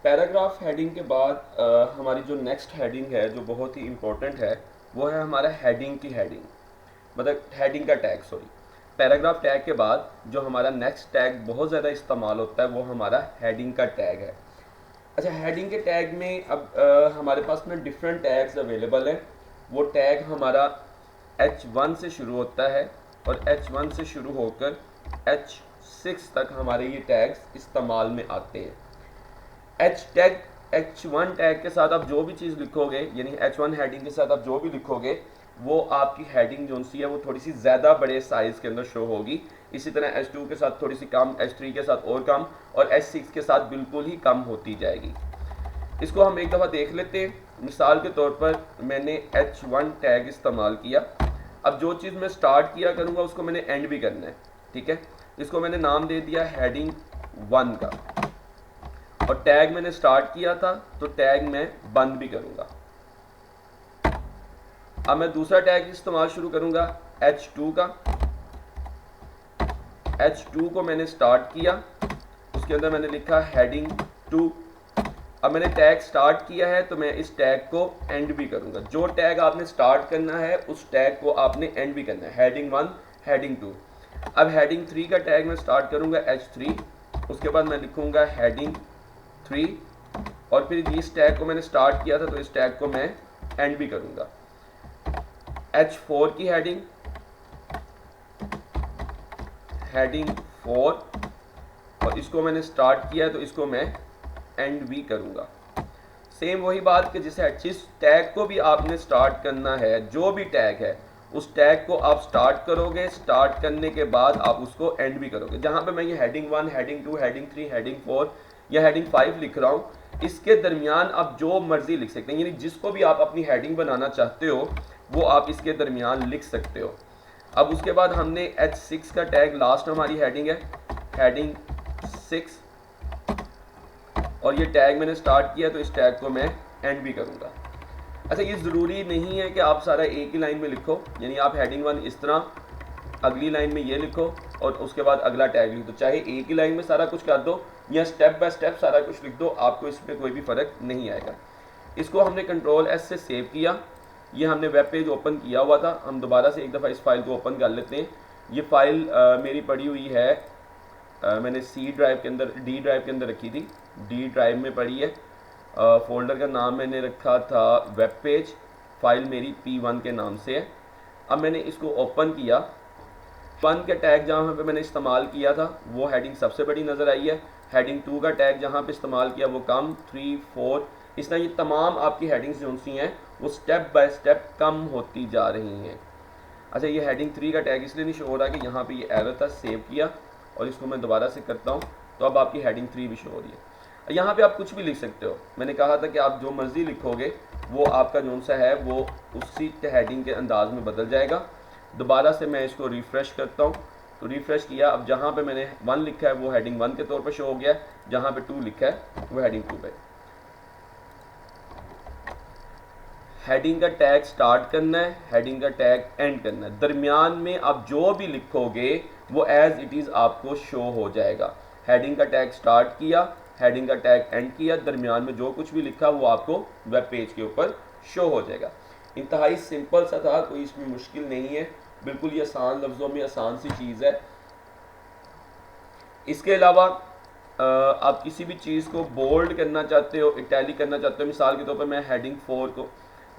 Paragraph heading के बाद हमारी जो नेक्स्ट हेडिंग है जो बहुत ही इम्पोर्टेंट है वो है हमारा हेडिंग की हेडिंग, मतलब हेडिंग का टैग, सॉरी। पैराग्राफ टैग के बाद जो हमारा नेक्स्ट टैग बहुत ज़्यादा इस्तेमाल होता है वो हमारा हेडिंग का टैग है। अच्छा, हेडिंग के टैग में अब हमारे पास में डिफरेंट टैग्स अवेलेबल हैं। वो टैग हमारा H1 से शुरू होता है और H1 से शुरू होकर H6 तक हमारे ये टैग्स इस्तेमाल में आते हैं। H1 टैग के साथ आप जो भी चीज़ लिखोगे, यानी H1 हेडिंग के साथ आप जो भी लिखोगे वो आपकी हेडिंग जो सी है वो थोड़ी सी ज़्यादा बड़े साइज़ के अंदर शो होगी। इसी तरह H2 के साथ थोड़ी सी कम, H3 के साथ और कम, और H6 के साथ बिल्कुल ही कम होती जाएगी। इसको हम एक दफ़ा देख लेते हैं। मिसाल के तौर पर मैंने H1 टैग इस्तेमाल किया। अब जो चीज़ मैं स्टार्ट किया करूँगा उसको मैंने एंड भी करना है, ठीक है। इसको मैंने नाम दे दिया हेडिंग 1 का, और टैग मैंने स्टार्ट किया था तो टैग मैं बंद भी करूँगा। अब मैं दूसरा टैग इस्तेमाल शुरू करूँगा H2 का। H2 को मैंने स्टार्ट किया, उसके अंदर मैंने लिखा हेडिंग 2। अब मैंने टैग स्टार्ट किया है तो मैं इस टैग को एंड भी करूंगा। जो टैग आपने स्टार्ट करना है उस टैग को आपने एंड भी करना है, हेडिंग 1, हेडिंग 2। अब हेडिंग 3 का टैग मैं स्टार्ट करूंगा H3, उसके बाद मैं लिखूंगा हेडिंग 3, और फिर इस टैग को मैंने स्टार्ट किया था तो इस टैग को मैं एंड भी करूंगा। H4 की हेडिंग 4, और इसको मैंने स्टार्ट किया है तो इसको मैं एंड भी करूंगा। सेम वही बात कि जिस टैग को भी आपने स्टार्ट करना है, जो भी टैग है उस टैग को आप स्टार्ट करोगे, स्टार्ट करने के बाद आप उसको एंड भी करोगे। जहां पे मैं ये हेडिंग 1, हेडिंग 2, हेडिंग 3, हेडिंग 4 या हेडिंग 5 लिख रहा हूँ, इसके दरमियान आप जो मर्जी लिख सकते हैं, यानी जिसको भी आप अपनी हेडिंग बनाना चाहते हो वो आप इसके दरमियान लिख सकते हो। अब उसके बाद हमने H6 का टैग, लास्ट हमारी हेडिंग है हेडिंग 6, और ये टैग मैंने स्टार्ट किया तो इस टैग को मैं एंड भी करूंगा। अच्छा, ये ज़रूरी नहीं है कि आप सारा एक ही लाइन में लिखो, यानी आप हेडिंग 1 इस तरह, अगली लाइन में ये लिखो और उसके बाद अगला टैग लिख दो। चाहे एक ही लाइन में सारा कुछ कर दो या स्टेप बाय स्टेप सारा कुछ लिख दो, आपको इसमें कोई भी फ़र्क नहीं आएगा। इसको हमने Ctrl+S से सेव किया। ये हमने वेब पेज ओपन किया हुआ था, हम दोबारा से एक दफ़ा इस फाइल को ओपन कर लेते हैं। ये फाइल मेरी पड़ी हुई है, मैंने डी ड्राइव के अंदर रखी थी, डी ड्राइव में पड़ी है। फोल्डर का नाम मैंने रखा था वेब पेज, फाइल मेरी P1 के नाम से है। अब मैंने इसको ओपन किया। 1 का टैग जहाँ पे मैंने इस्तेमाल किया था वो हेडिंग सबसे बड़ी नज़र आई है। हेडिंग 2 का टैग जहाँ पे इस्तेमाल किया वो कम, 3, 4, इस तरह ये तमाम आपकी हेडिंग्स जो सी हैं वो स्टेप बाय स्टेप कम होती जा रही हैं। अच्छा, ये हेडिंग 3 का टैग इसलिए नहीं शो हो रहा कि यहाँ पे ये एरर था, सेव किया और इसको मैं दोबारा से करता हूँ तो अब आपकी हेडिंग 3 भी शो हो रही है। यहाँ पे आप कुछ भी लिख सकते हो। मैंने कहा था कि आप जो मर्जी लिखोगे वो आपका जो सा है वो उसी हेडिंग के अंदाज में बदल जाएगा। दोबारा से मैं इसको रिफ़्रेश करता हूँ तो रिफ़्रेश किया, अब जहाँ पे मैंने 1 लिखा है वो हेडिंग 1 के तौर पर शो हो गया, जहाँ पे 2 लिखा है वो हेडिंग 2 पे। हेडिंग का टैग स्टार्ट करना है, हेडिंग का टैग एंड करना है। दरमियान में आप जो भी लिखोगे वो एज इट इज़ आपको शो हो जाएगा। हेडिंग का टैग स्टार्ट किया, हेडिंग का टैग एंड किया, दरमियान में जो कुछ भी लिखा वो आपको वेब पेज के ऊपर शो हो जाएगा। इंतहाई सिंपल सा था, कोई इसमें मुश्किल नहीं है, बिल्कुल ही आसान लफ्ज़ों में आसान सी चीज़ है। इसके अलावा आप किसी भी चीज़ को बोल्ड करना चाहते हो, इटैलिक करना चाहते हो, मिसाल के तौर पर मैं हेडिंग 4 को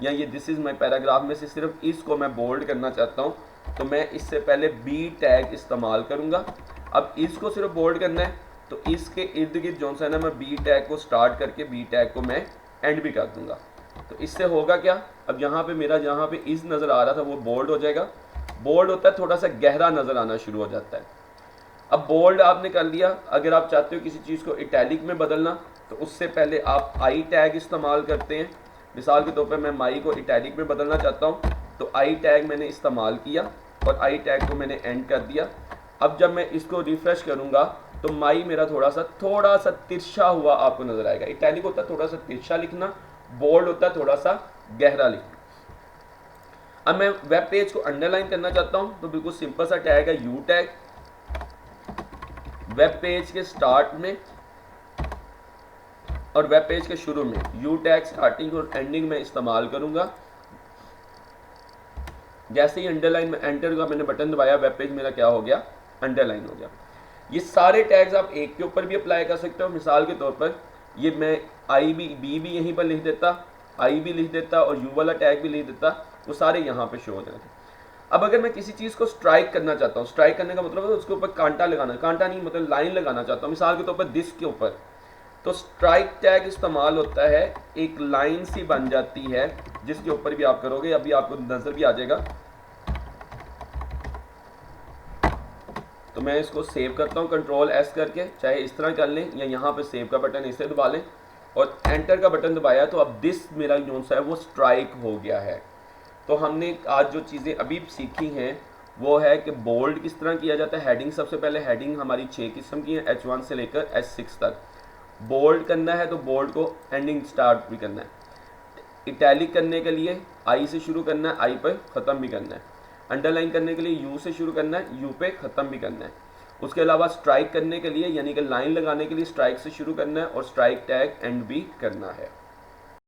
या ये दिस इज़ माई पैराग्राफ में से सिर्फ इसको मैं बोल्ड करना चाहता हूँ तो मैं इससे पहले बी टैग इस्तेमाल करूँगा। अब इसको सिर्फ बोल्ड करना है तो इसके इर्द गिर्द जो सा है ना, मैं बी टैग को स्टार्ट करके बी टैग को मैं एंड भी कर दूँगा। तो इससे होगा क्या, अब यहाँ पे मेरा जहाँ पे इस नज़र आ रहा था वो बोल्ड हो जाएगा। बोल्ड होता है थोड़ा सा गहरा नज़र आना शुरू हो जाता है। अब बोल्ड आपने कर लिया। अगर आप चाहते हो किसी चीज़ को इटैलिक में बदलना तो उससे पहले आप आई टैग इस्तेमाल करते हैं। मिसाल के तौर पर मैं माई को इटैलिक में बदलना चाहता हूँ तो आई टैग मैंने इस्तेमाल किया और आई टैग को मैंने एंड कर दिया। अब जब मैं इसको रिफ्रेश करूँगा तो माई मेरा थोड़ा सा तिरछा हुआ आपको नज़र आएगा। इटैलिक होता है थोड़ा सा तिरछा लिखना, बोल्ड होता है थोड़ा सा गहरा लिखना। अब मैं वेब पेज को अंडरलाइन करना चाहता हूँ तो बिल्कुल सिंपल सा टैग है यू टैग। वेब पेज के स्टार्ट में और वेब पेज के शुरू में यू टैग स्टार्टिंग और एंडिंग में इस्तेमाल करूँगा। जैसे ही अंडरलाइन में एंटर का मैंने बटन दबाया, वेब पेज मेरा क्या हो गया, अंडरलाइन हो गया। ये सारे टैग्स आप एक के ऊपर भी अप्लाई कर सकते हो। मिसाल के तौर पर ये मैं आई बी भी यहीं पर लिख देता, आई भी लिख देता और यू वाला टैग भी लिख देता, वो सारे यहाँ पे शो हो जाते। अब अगर मैं किसी चीज़ को स्ट्राइक करना चाहता हूँ, स्ट्राइक करने का मतलब है उसके ऊपर कांटा लगाना, कांटा नहीं मतलब लाइन लगाना चाहता हूँ, मिसाल के तौर पर दिस के ऊपर, तो स्ट्राइक टैग इस्तेमाल होता है, एक लाइन सी बन जाती है जिसके ऊपर भी आप करोगे, अभी आपको नज़र भी आ जाएगा। तो मैं इसको सेव करता हूँ कंट्रोल एस करके, चाहे इस तरह कर लें या यहाँ पे सेव का बटन इसे दबा लें और एंटर का बटन दबाया तो अब दिस मेरा जो सा है वो स्ट्राइक हो गया है। तो हमने आज जो चीज़ें अभी सीखी हैं वो है कि बोल्ड किस तरह किया जाता है। हेडिंग, सबसे पहले हेडिंग हमारी 6 किस्म की है, H1 से लेकर H6 तक। बोल्ड करना है तो बोल्ड को एंडिंग स्टार्ट भी करना है। इटैलिक करने के लिए आई से शुरू करना है, आई पर ख़त्म भी करना है। अंडरलाइन करने के लिए यू से शुरू करना है, यू पे ख़त्म भी करना है। उसके अलावा स्ट्राइक करने के लिए यानी कि लाइन लगाने के लिए स्ट्राइक से शुरू करना है और स्ट्राइक टैग एंड भी करना है।